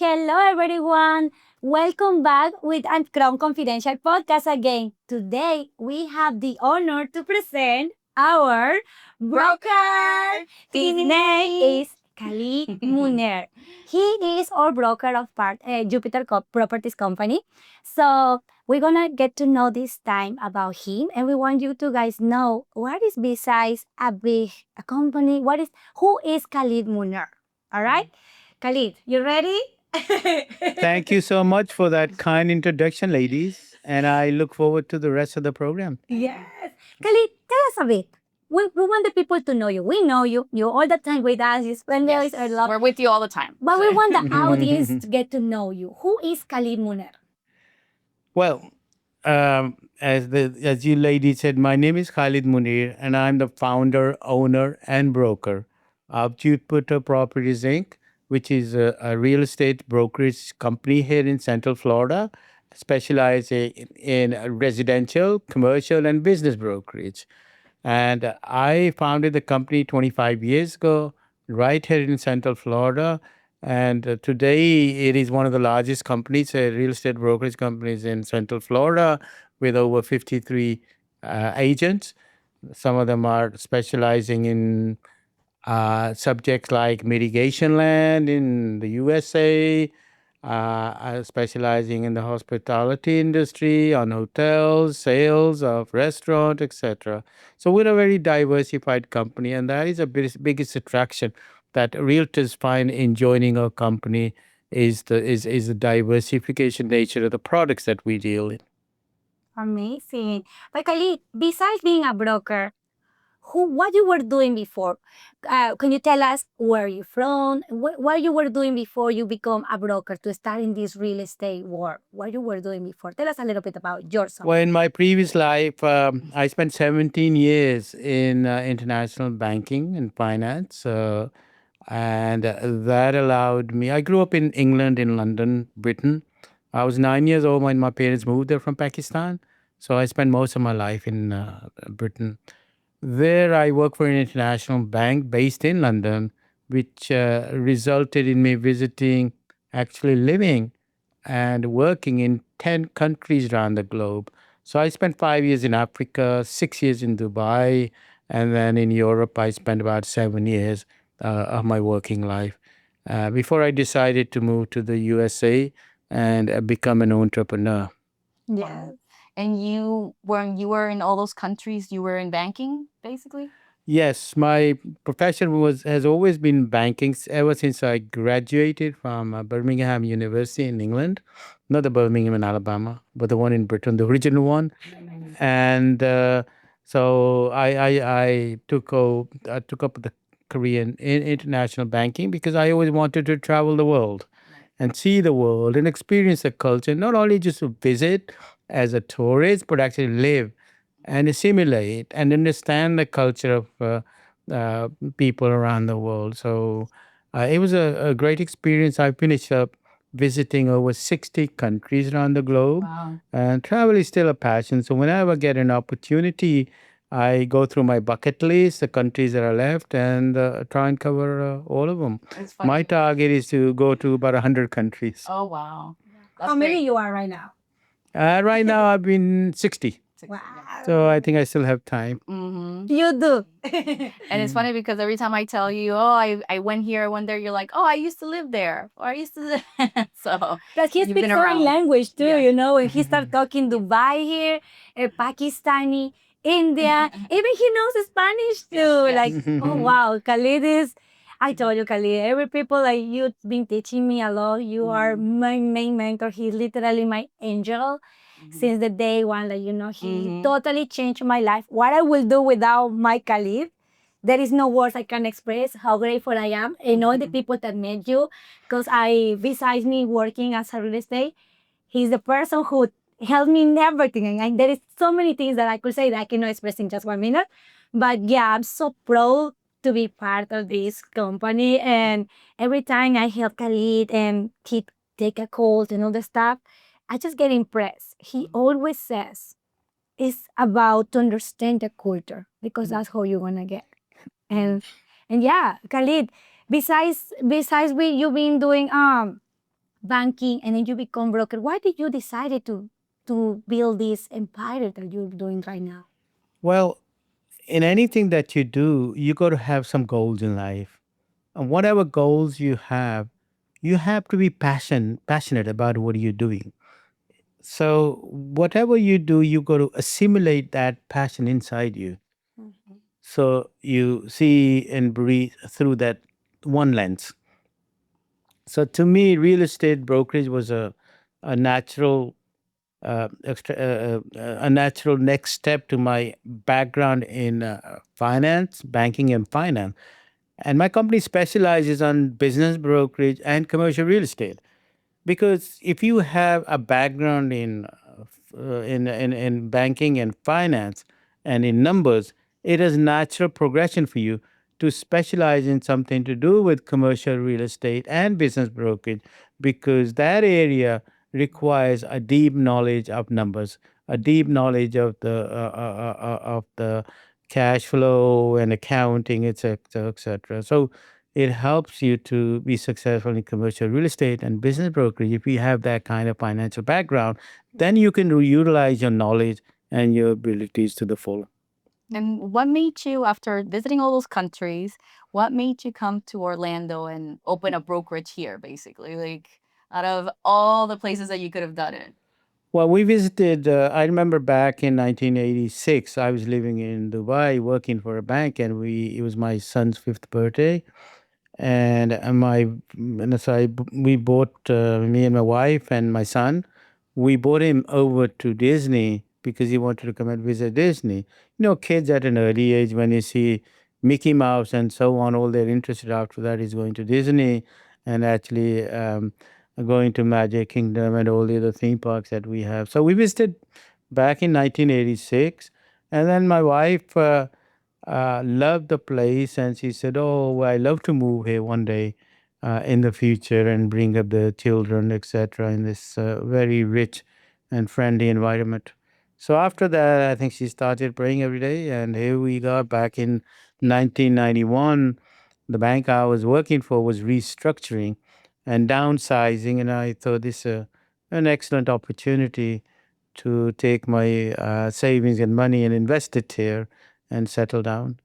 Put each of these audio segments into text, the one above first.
Hello, everyone. Welcome back with a Crown Confidential podcast again. Today, we have the honor to present our broker. His name is Khalid Muneer. He is our broker of Jupiter Properties Company. So we're gonna get to know this time about him, and we want you to guys know what is besides a company. Who is Khalid Muneer? All right. Khalid, you ready? Thank you so much for that kind introduction, ladies. And I look forward to the rest of the program. Yes. Khalid, tell us a bit. We want the people to know you. We know you. You're all the time with us. You spend days a lot. We're with you all the time. But we want the audience to get to know you. Who is Khalid Muneer? Well, as you ladies said, my name is Khalid Muneer, and I'm the founder, owner, and broker of Jupiter Properties Inc., which is a real estate brokerage company here in Central Florida, specializing in residential, commercial, and business brokerage. And I founded the company 25 years ago, right here in Central Florida. And today it is one of the largest companies, real estate brokerage companies in Central Florida, with over 53 agents. Some of them are specializing in subjects like mitigation land in the USA, specializing in the hospitality industry, on hotels, sales of restaurant, etc. So we're a very diversified company, and that is the biggest attraction that realtors find in joining our company is the diversification nature of the products that we deal in. Amazing. But Khalid, besides being a broker, what you were doing before? Can you tell us where you're from? What you were doing before you become a broker to start in this real estate world? What you were doing before? Tell us a little bit about yourself. Well, in my previous life, I spent 17 years in international banking and finance. And that allowed me. I grew up in England, in London, Britain. I was 9 years old when my parents moved there from Pakistan. So I spent most of my life in Britain. There, I worked for an international bank based in London, which resulted in me visiting, actually living and working in 10 countries around the globe. So I spent 5 years in Africa, 6 years in Dubai, and then in Europe, I spent about 7 years of my working life before I decided to move to the USA and become an entrepreneur. Yes. And you were in all those countries, you were in banking, basically? Yes, my profession has always been banking ever since I graduated from Birmingham University in England, not the Birmingham in Alabama, but the one in Britain, the original one. And so I took up the career in international banking because I always wanted to travel the world and see the world and experience the culture, not only just to visit as a tourist, but actually live and assimilate and understand the culture of people around the world. So it was a great experience. I finished up visiting over 60 countries around the globe. Wow. And travel is still a passion. So whenever I get an opportunity, I go through my bucket list, the countries that are left, and try and cover all of them. It's funny. My target is to go to about 100 countries. Oh, wow. How many you are right now? Right now, I've been 60. Wow. So I think I still have time. Mm-hmm. You do. And it's funny because every time I tell you, oh, I went here, I went there, you're like, oh, I used to live there, or I used to live. So But he you've speaks been foreign around. language too, Yeah. you know, when he started talking Dubai here, Pakistani, India, even he knows Spanish too. Yes. Like, oh wow, Khalid is, I told you, Khalid, every people like you've been teaching me a lot. You are my main mentor. He's literally my angel since the day one. Like, you know, he totally changed my life. What I will do without my Khalid, there is no words I can express how grateful I am and all the people that met you. Because besides me working as a real estate, he's the person who helped me in everything. And there is so many things that I could say that I cannot express in just 1 minute. But yeah, I'm so proud to be part of this company. And every time I help Khalid and he take a call and all the stuff, I just get impressed. He always says it's about to understand the culture because that's how you're gonna get. And yeah, Khalid, besides you been doing banking, and then you become broker. Why did you decide to build this empire that you're doing right now? Well, in anything that you do, you got to have some goals in life. And whatever goals you have to be passionate about what you're doing. So whatever you do, you got to assimilate that passion inside you. Mhm. So you see and breathe through that one lens. So to me, real estate brokerage was a natural a natural next step to my background in finance, banking, and finance. And my company specializes on business brokerage and commercial real estate. Because if you have a background in banking and finance and in numbers, it is natural progression for you to specialize in something to do with commercial real estate and business brokerage, because that area requires a deep knowledge of numbers, a deep knowledge of the cash flow and accounting, etc., etc. So it helps you to be successful in commercial real estate and business brokerage. If you have that kind of financial background, then you can utilize your knowledge and your abilities to the full. And what made you, after visiting all those countries, what made you come to Orlando and open a brokerage here, basically? Like, out of all the places that you could have done it. Well, we visited, I remember back in 1986, I was living in Dubai working for a bank, and it was my son's fifth birthday. We bought, me and my wife and my son, we brought him over to Disney because he wanted to come and visit Disney. Kids at an early age, when you see Mickey Mouse and so on, all they're interested after that is going to Disney and actually going to Magic Kingdom and all the other theme parks that we have. So we visited back in 1986, and then my wife loved the place, and she said, "Oh, I love to move here one day in the future and bring up the children, etc., in this very rich and friendly environment." So after that, I think she started praying every day, and here we got back in 1991. The bank I was working for was restructuring and downsizing, and I thought this an excellent opportunity to take my savings and money and invest it here and settle down.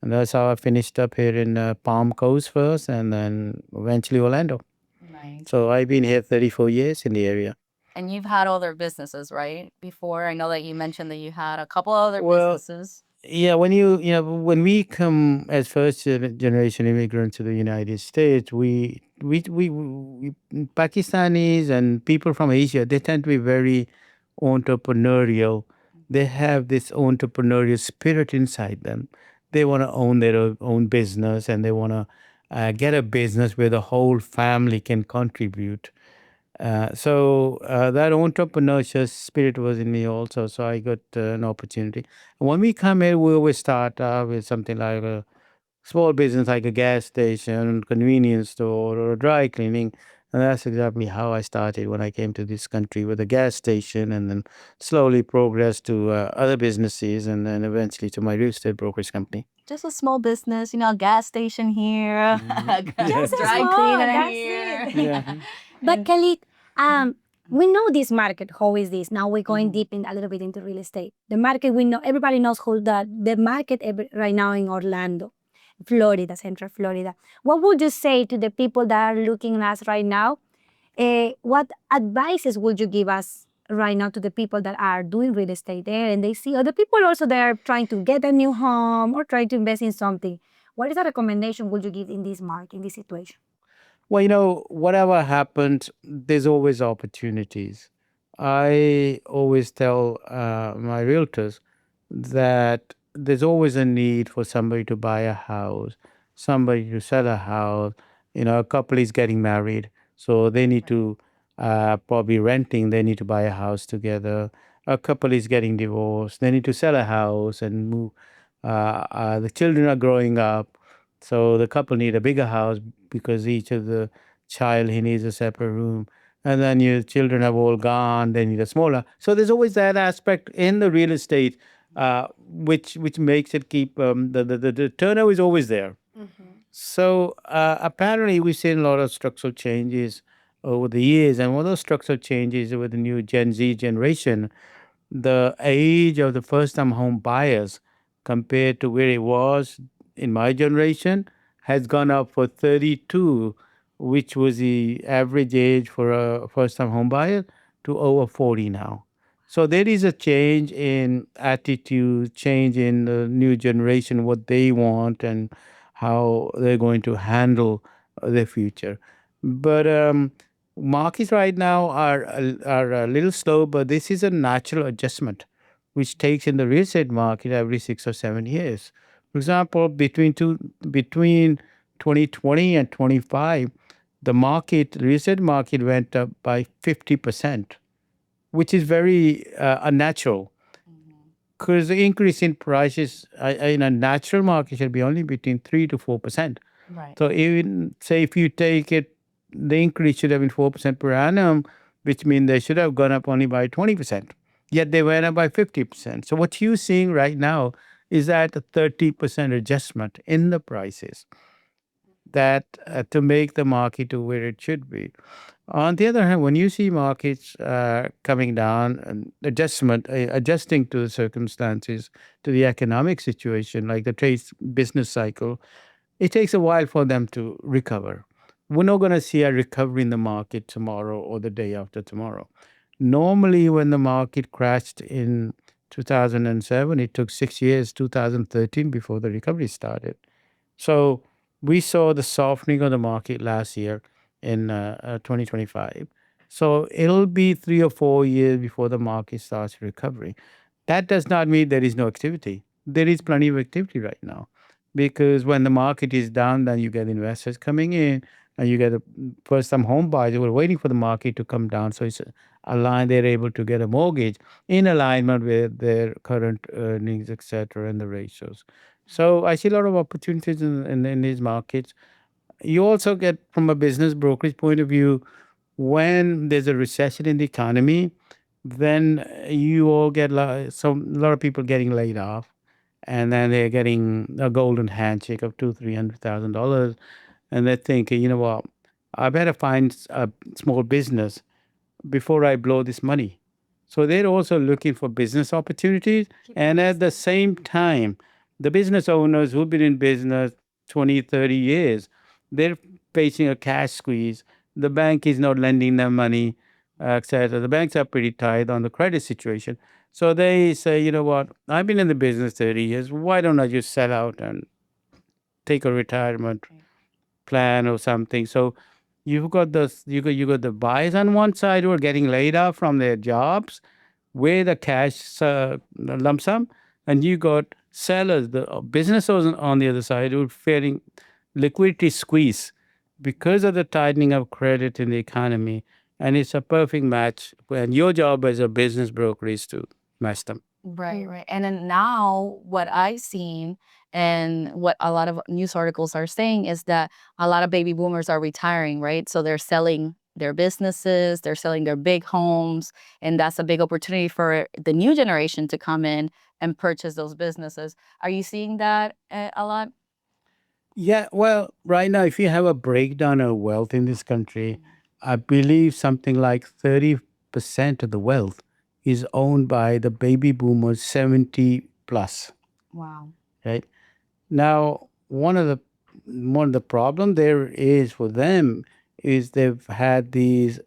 And that's how I finished up here in Palm Coast first, and then eventually Orlando. Nice. So I've been here 34 years in the area. And you've had other businesses, right? Before, I know that you mentioned that you had a couple other Well, businesses. yeah, when we come as first generation immigrants to the United States, we Pakistanis and people from Asia, they tend to be very entrepreneurial. They have this entrepreneurial spirit inside them. They want to own their own business, and they want to get a business where the whole family can contribute. So that entrepreneurship spirit was in me also. So I got an opportunity. When we come here, we always start with something like a small business, like a gas station, convenience store, or a dry cleaning. And that's exactly how I started when I came to this country, with a gas station, and then slowly progressed to other businesses, and then eventually to my real estate brokerage company. Just a small business, a gas station here, a Just a dry small, cleaner that's here. it. Yeah. But And Khalid, we know this market. How is this? Now we're going Mhm. deep in a little bit into real estate. The market we know, everybody knows who the market right now in Orlando, Florida, Central Florida. What would you say to the people that are looking at us right now? What advices would you give us right now to the people that are doing real estate there, and they see other people also that are trying to get a new home or trying to invest in something? What is a recommendation would you give in this market, in this situation? Well, whatever happens, there's always opportunities. I always tell my realtors that there's always a need for somebody to buy a house, somebody to sell a house. A couple is getting married, so they need to probably renting, they need to buy a house together. A couple is getting divorced, they need to sell a house and move. The children are growing up, so the couple need a bigger house because each of the child, he needs a separate room. And then your children have all gone, they need a smaller. So there's always that aspect in the real estate, which makes it keep the turnover is always there. So apparently we've seen a lot of structural changes over the years. And one of those structural changes with the new Gen Z generation, the age of the first time home buyers compared to where it was in my generation has gone up for 32, which was the average age for a first time home buyer, to over 40 now. So there is a change in attitude, change in the new generation, what they want and how they're going to handle their future. But markets right now are a little slow, but this is a natural adjustment, which takes in the real estate market every 6 or 7 years. For example, between 2020 and 25, the real estate market went up by 50%, which is very unnatural because the increase in prices in a natural market should be only between 3 to 4%. Right. So even say if you take it, the increase should have been 4% per annum, which means they should have gone up only by 20%. Yet they went up by 50%. So what you're seeing right now is that a 30% adjustment in the prices that to make the market to where it should be. On the other hand, when you see markets coming down and adjusting to the circumstances, to the economic situation, like the trade business cycle, it takes a while for them to recover. We're not going to see a recovery in the market tomorrow or the day after tomorrow. Normally, when the market crashed in 2007, it took 6 years, 2013, before the recovery started. So we saw the softening of the market last year in 2025. So it'll be 3 or 4 years before the market starts recovering. That does not mean there is no activity. There is plenty of activity right now because when the market is down, then you get investors coming in and you get a first time home buyers who are waiting for the market to come down. So it's aligned, they're able to get a mortgage in alignment with their current earnings, etc., and the ratios. So I see a lot of opportunities in these markets. You also get, from a business brokerage point of view, when there's a recession in the economy, then you all get a lot of people getting laid off, and then they're getting a golden handshake of $200,000-300,000, and they're thinking, you know what, I better find a small business before I blow this money. So they're also looking for business opportunities. And at the same time, the business owners who've been in business 20, 30 years, they're facing a cash squeeze. The bank is not lending them money, etc. The banks are pretty tight on the credit situation. So they say, you know what, I've been in the business 30 years. Why don't I just sell out and take a retirement plan or something? So you got the buyers on one side who are getting laid off from their jobs with a cash lump sum, and you got sellers, the business owners on the other side who are fearing liquidity squeeze because of the tightening of credit in the economy. And it's a perfect match. And your job as a business broker is to match them. Right, right. And then now what I've seen and what a lot of news articles are saying is that a lot of baby boomers are retiring, right? So they're selling their businesses, they're selling their big homes, and that's a big opportunity for the new generation to come in and purchase those businesses. Are you seeing that a lot? Yeah, well, right now, if you have a breakdown of wealth in this country, I believe something like 30% of the wealth is owned by the baby boomers 70 plus, Wow. right? Now, one of the problem there is for them is they've had these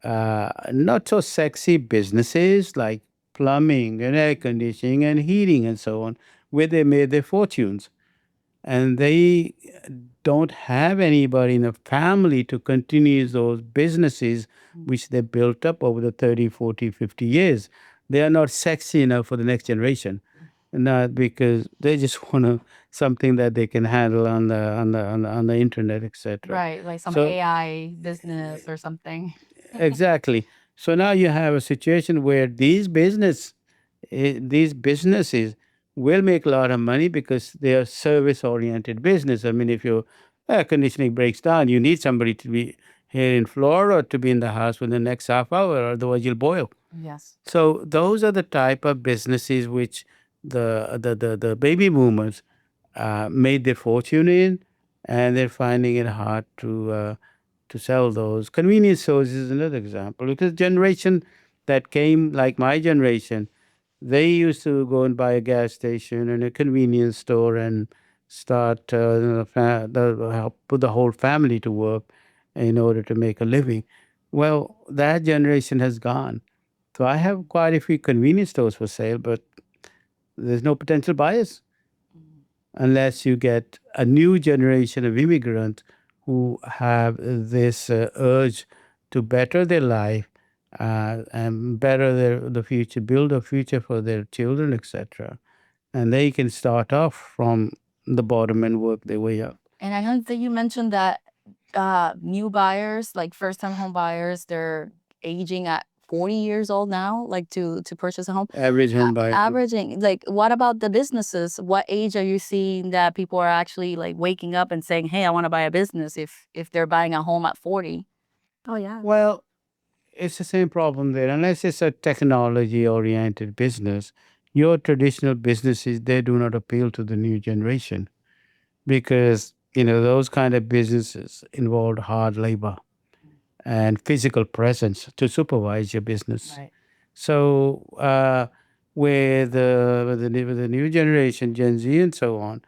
not so sexy businesses like plumbing and air conditioning and heating and so on, where they made their fortunes, and they don't have anybody in the family to continue those businesses which they built up over the 30, 40, 50 years. They are not sexy enough for the next generation, not because they just want something that they can handle on the internet, etc. Right, like some So AI business or something. exactly. So now you have a situation where these businesses will make a lot of money because they are service oriented business. I mean, if your air conditioning breaks down, you need somebody to be here in Florida to be in the house within the next half hour, otherwise you'll boil. Yes. So those are the type of businesses which the baby boomers made their fortune in, and they're finding it hard to sell those. Convenience stores is another example because generation that came like my generation, they used to go and buy a gas station and a convenience store and start help put the whole family to work in order to make a living. Well, that generation has gone. So I have quite a few convenience stores for sale, but there's no potential buyers unless you get a new generation of immigrants who have this urge to better their life and better the future, build a future for their children, etc. And they can start off from the bottom and work their way up. And I know that you mentioned that new buyers, like first-time home buyers, they're aging at 40 years old now, like to purchase a home. Average home buyer. Averaging, like, what about the businesses? What age are you seeing that people are actually like waking up and saying, "Hey, I want to buy a business," if they're buying a home at 40? Oh yeah. Well, it's the same problem there. Unless it's a technology oriented business, your traditional businesses, they do not appeal to the new generation because, those kind of businesses involve hard labor and physical presence to supervise your business. Right. So, with the new generation, Gen Z and so on,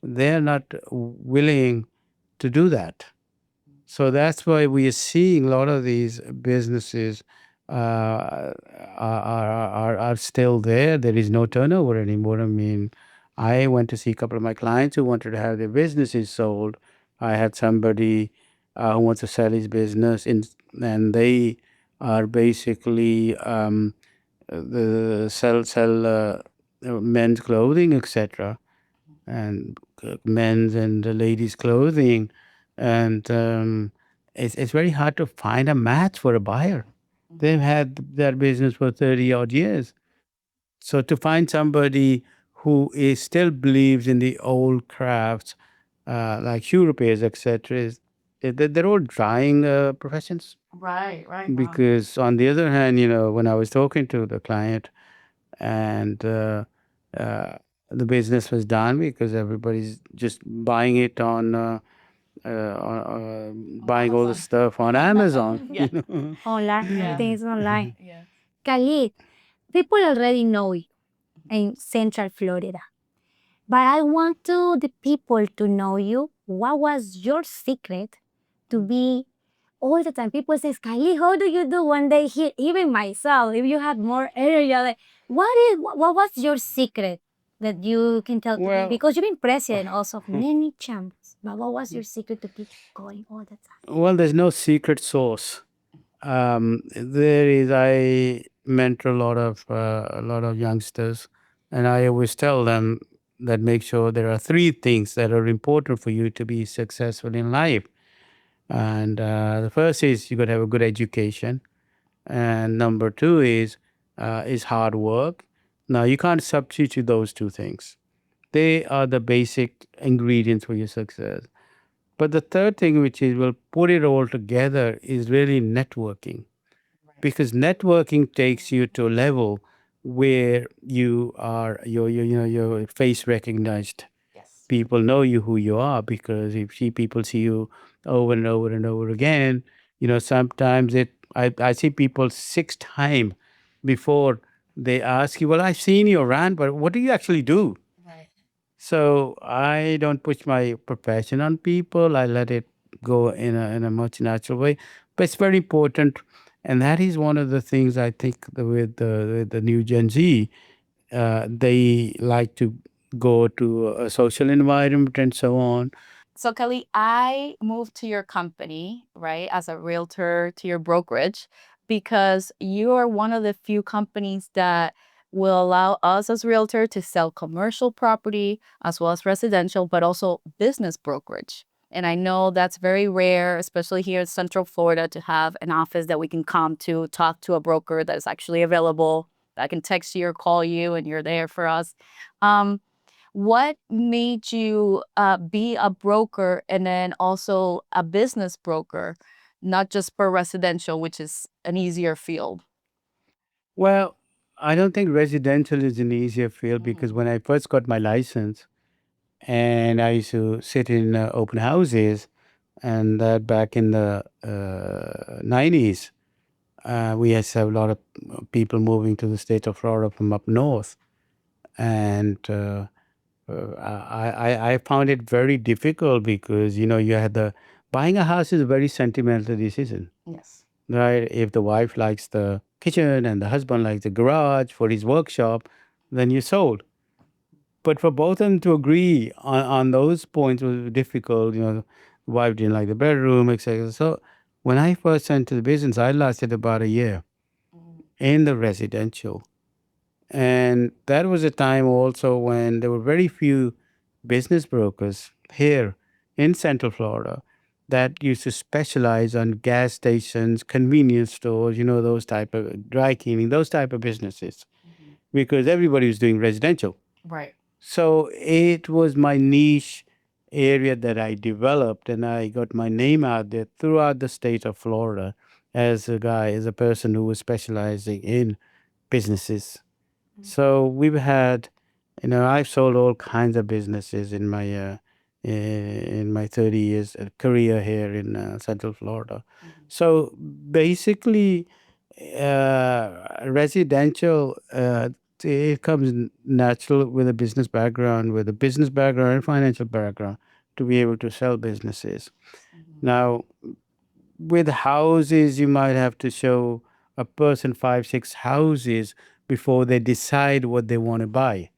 they're not willing to do that. So that's why we are seeing a lot of these businesses are still there. There is no turnover anymore. I mean, I went to see a couple of my clients who wanted to have their businesses sold. I had somebody who wants to sell his business, and they are basically the sell men's clothing, etc., and men's and ladies' clothing, and it's very hard to find a match for a buyer. They've had their business for 30 odd years. So to find somebody who is still believes in the old crafts, like shoe repairs, etc., they're all dying professions. Right, right. Wow. Because on the other hand, when I was talking to the client, and uh, the business was done because everybody's just buying it buying all the stuff on Amazon. Yeah. Online. Yeah. Everything is online. Yeah. Khalid, people already know you in Central Florida. But I want the people to know you. What was your secret to be all the time? People say, Kylie, how do you do one day here? Even myself, if you had more energy, like, what was your secret that you can tell to me? Well, Because you've been president also of many champs. But what was your secret to keep going all the time? well, there's no secret sauce. There is. I mentor a lot of youngsters, and I always tell them that make sure there are three things that are important for you to be successful in life. And the first is you got to have a good education, and number two is hard work. Now you can't substitute those two things. They are the basic ingredients for your success. But the third thing, which is will put it all together, is really networking, because networking takes you to a level where your face recognized. Yes. People know you who you are because if people see you over and over and over again, sometimes I see people 6 times before they ask you, well, I've seen your rant, but what do you actually do? Right. So I don't push my profession on people. I let it go in a much natural way. But it's very important, and that is one of the things I think with the new Gen Z, they like to go to a social environment and so on. So, Kelly, I moved to your company, right, as a realtor to your brokerage because you are one of the few companies that will allow us as realtor to sell commercial property as well as residential, but also business brokerage. And I know that's very rare, especially here in Central Florida, to have an office that we can come to, talk to a broker that is actually available, that can text you or call you, and you're there for us. What made you be a broker and then also a business broker, not just for residential, which is an easier field? Well, I don't think residential is an easier field because when I first got my license and I used to sit in open houses and that back in the 90s, we had a lot of people moving to the state of Florida from up north, and I found it very difficult because you had the buying a house is a very sentimental decision, Yes. right? If the wife likes the kitchen and the husband likes the garage for his workshop, then you sold. But for both of them to agree on those points was difficult. The wife didn't like the bedroom, etc. So when I first entered the business, I lasted about a year in the residential. And that was a time also when there were very few business brokers here in Central Florida that used to specialize on gas stations, convenience stores, those type of dry cleaning, those type of businesses, because everybody was doing residential. Right. So it was my niche area that I developed, and I got my name out there throughout the state of Florida as as a person who was specializing in businesses. So we've had, I've sold all kinds of businesses in my 30 years career here in Central Florida. So basically, residential, it comes natural with a business background, and financial background to be able to sell businesses. Now, with houses, you might have to show a person five, six houses before they decide what they want to buy.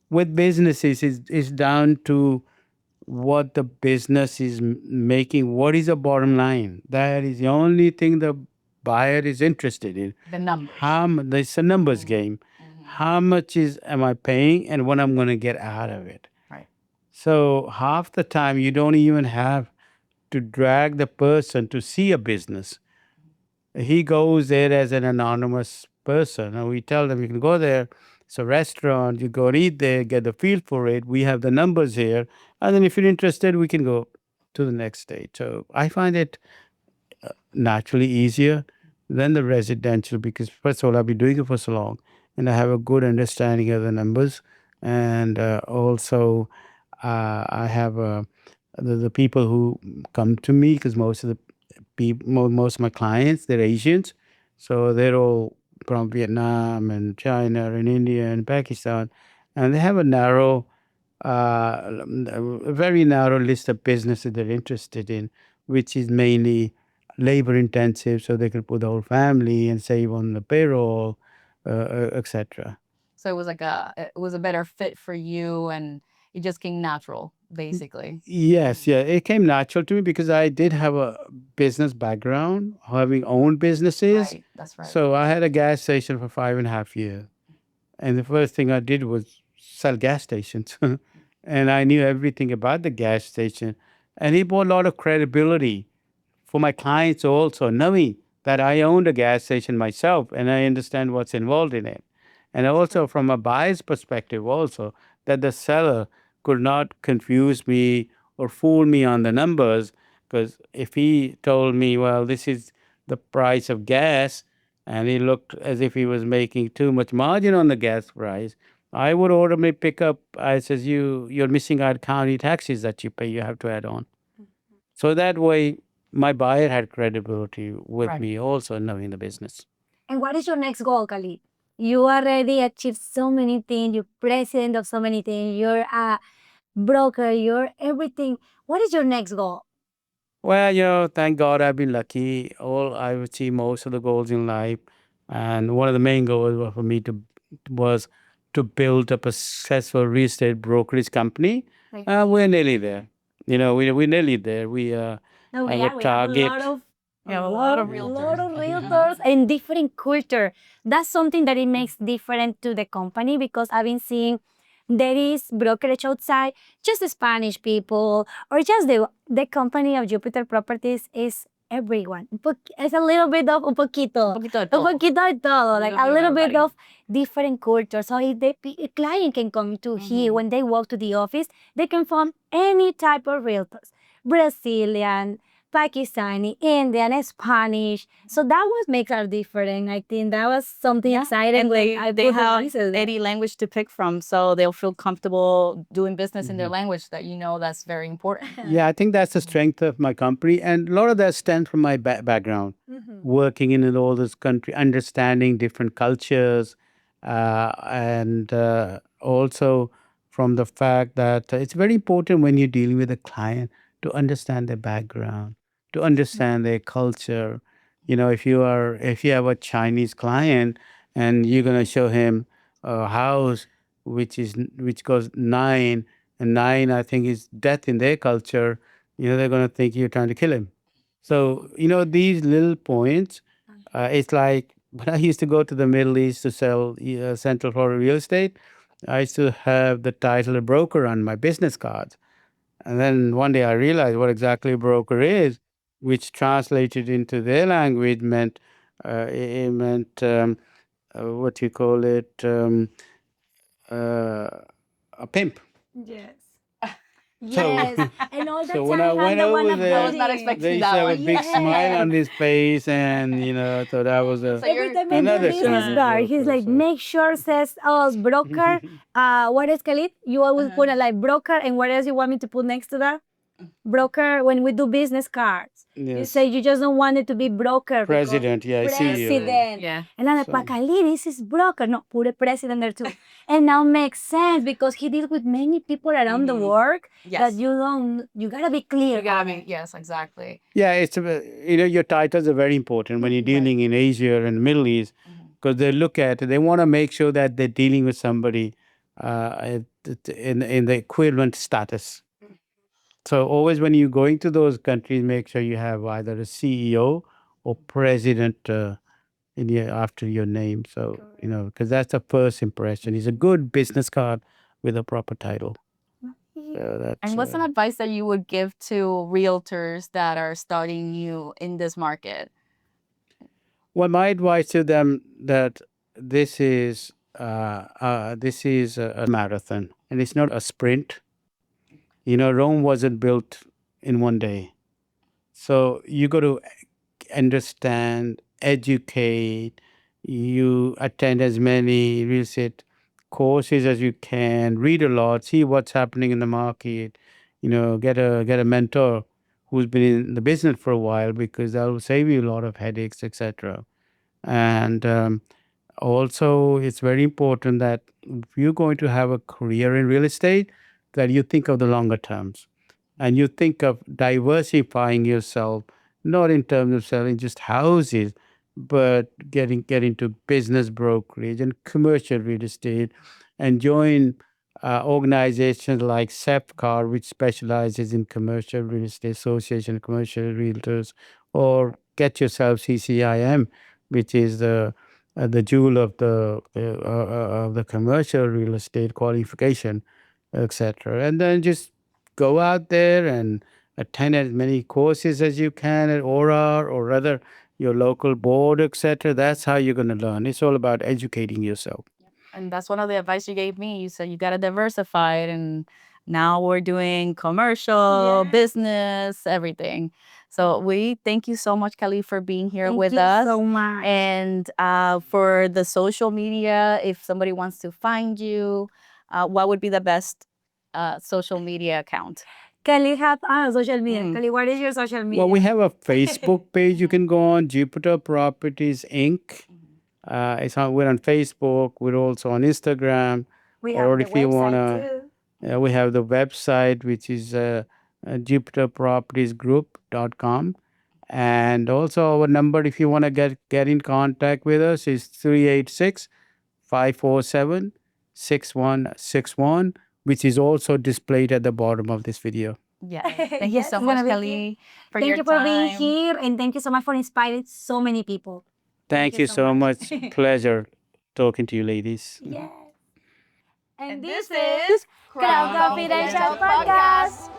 With businesses, it's down to what the business is making. What is the bottom line? That is the only thing the buyer is interested in. The numbers. It's a numbers game. How much am I paying, and what I'm going to get out of it? Right. So half the time you don't even have to drag the person to see a business. He goes there as an anonymous person, and we tell them you can go there. It's a restaurant. You go and eat there, get the feel for it. We have the numbers here, and then if you're interested, we can go to the next stage. So I find it naturally easier than the residential because first of all, I've been doing it for so long, and I have a good understanding of the numbers, and also I have the people who come to me because most of the most of my clients, they're Asians. So they're all from Vietnam and China and India and Pakistan. And they have a very narrow list of businesses they're interested in, which is mainly labor intensive. So they can put the whole family and save on the payroll, etc. So it was a better fit for you, and it just came natural, basically. Yes, yeah, it came natural to me because I did have a business background, having owned businesses. Right. That's right. So I had a gas station for 5.5 years. And the first thing I did was sell gas stations. And I knew everything about the gas station. And it brought a lot of credibility for my clients also, knowing that I owned a gas station myself and I understand what's involved in it. And also from a buyer's perspective also, that the seller could not confuse me or fool me on the numbers. Because if he told me, well, this is the price of gas, and he looked as if he was making too much margin on the gas price, I would automatically pick up. I says, you're missing out county taxes that you pay. You have to add on. So that way, my buyer had credibility with Right. me also knowing the business. And what is your next goal, Khalid? You already achieved so many things. You're president of so many things. You're a broker. You're everything. What is your next goal? Well, thank God I've been lucky. I've achieved most of the goals in life, and one of the main goals for me was to build up a successful real estate brokerage company. Like, We're nearly there. We're nearly there. We no, have we a have a target. lot of Yeah, a lot of lot of realtors. realtors and different culture. That's something that it makes different to the company because I've been seeing there is brokerage outside, just Spanish people or just the company of Jupiter Properties is everyone. It's a little bit of un poquito. Un poquito de Un todo. poquito de todo, like a Little bit of little bit everybody. of different cultures. So if a client can come to here when they walk to the office, they can find any type of realtors. Brazilian, Pakistani, Indian, Spanish. So that was makes our different. I think that was something exciting. And when I they put the have voices there. any language to pick from, so they'll feel comfortable doing business in their language that you know that's very important. Yeah, I think that's the strength of my company. And a lot of that stems from my background, working in all this country, understanding different cultures, and also from the fact that it's very important when you're dealing with a client to understand their background, to understand their culture. You know, if you have a Chinese client and you're going to show him a house which goes nine, and nine, I think, is death in their culture, they're going to think you're trying to kill him. So, these little points, it's like when I used to go to the Middle East to sell Central Florida real estate, I used to have the title of broker on my business cards. And then one day I realized what exactly a broker is, which translated into their language meant, it meant, what you call it, uh, a pimp. Yes. So, Yes. And all the so when time I have went the one over of there, I was not building. expecting they used to that have a one. big smile on his face, and so that was So Every time I do another business kind of card, he's broker. like, So make sure says us broker. What is Khalid? You always put a like broker, and what else you want me to put next to that? Broker when we do business cards. You yes, say you just don't want it to be broker because president. Yeah, I see you. president. Yeah. And I'm like, So- but Khalid, this is broker. No, put a president there too. And now makes sense because he deals with many people around the world that Yes. you gotta be clear. You gotta on be, it. yes, exactly. Yeah, your titles are very important when you're dealing in Asia and the Middle East, because they want to make sure that they're dealing with somebody in the equivalent status. So always when you're going to those countries, make sure you have either a CEO or president in your after your name. So because that's the first impression. It's a good business card with a proper title. So that's And what's an advice that you would give to realtors that are starting new in this market? well, my advice to them that this is a marathon and it's not a sprint. Rome wasn't built in one day. So you got to understand, educate, you attend as many real estate courses as you can, read a lot, see what's happening in the market, get a mentor who's been in the business for a while because that will save you a lot of headaches, etc. And also, it's very important that if you're going to have a career in real estate, that you think of the longer terms and you think of diversifying yourself, not in terms of selling just houses, but get into business brokerage and commercial real estate, and join organizations like SEPCAR, which specializes in commercial real estate, Association of Commercial Realtors, or get yourself CCIM, which is the jewel of the commercial real estate qualification, etc. And then just go out there and attend as many courses as you can at Aura or rather your local board, etc. That's how you're going to learn. It's all about educating yourself. And that's one of the advice you gave me. You said you got to diversify it. And now we're doing commercial, business, everything. So we thank you so much, Kelly, for being here Thank with you us. so much. And for the social media, if somebody wants to find you, what would be the best social media account? Khalid have social media. Khalid, what is your social media? Well, we have a Facebook page you can go on, Jupiter Properties Inc. We're on Facebook. We're also on Instagram. We or have the if you want website to, too. we have the website, which is jupiterpropertiesgroup.com. And also our number, if you want to get in contact with us, is 386-547-6161, which is also displayed at the bottom of this video. Yeah. Thank you Yes, so it's much, gonna be Kelly, for Thank your you for being time. here, and thank you so much for inspiring so many people. Thank you so much. Pleasure talking to you, ladies. Yes. And This is Crown Confidential Podcast.